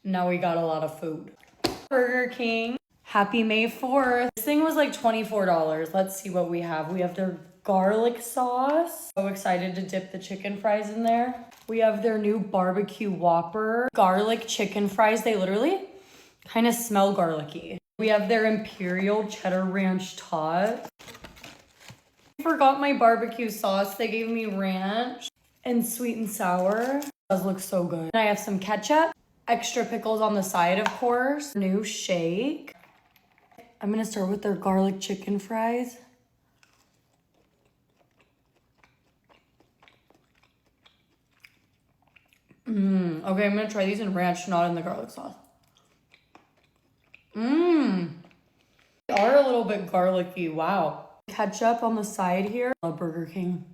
Now we got a lot of food. Burger King. Happy May 4th. This thing was like $24. Let's see what we have. We have their garlic sauce. So excited to dip the chicken fries in there. We have their new barbecue Whopper. Garlic chicken fries. They literally kind of smell garlicky. We have their Imperial Cheddar Ranch Tot. I forgot my barbecue sauce. They gave me ranch and sweet and sour. It does look so good. And I have some ketchup. Extra pickles on the side, of course. New shake. I'm gonna start with their garlic chicken fries. Okay, I'm gonna try these in ranch, not in the garlic sauce. They are a little bit garlicky, wow. Ketchup on the side here. I love Burger King.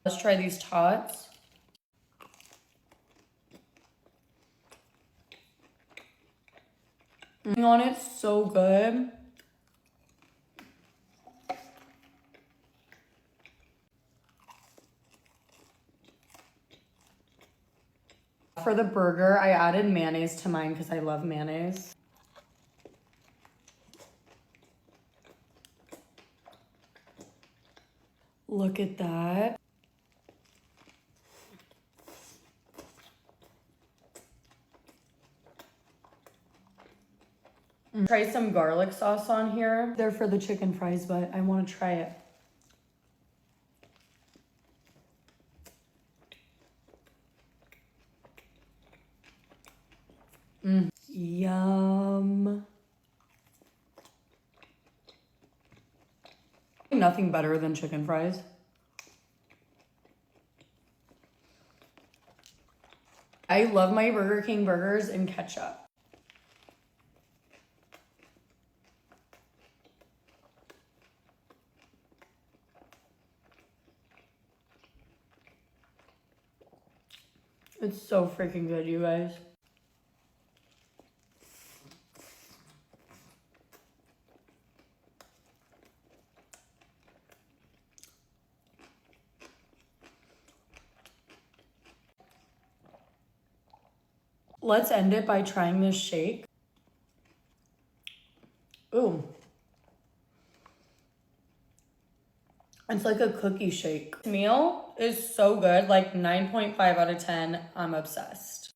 Let's try these tots. On it, so good. For the burger, I added mayonnaise to mine because I love mayonnaise. Look at that. Try some garlic sauce on here. They're for the chicken fries, but I want to try it. Yum. Nothing better than chicken fries. I love my Burger King burgers and ketchup. It's so freaking good, you guys. Let's end it by trying this shake. Ooh. It's like a cookie shake. This meal is so good, like 9.5 out of 10. I'm obsessed.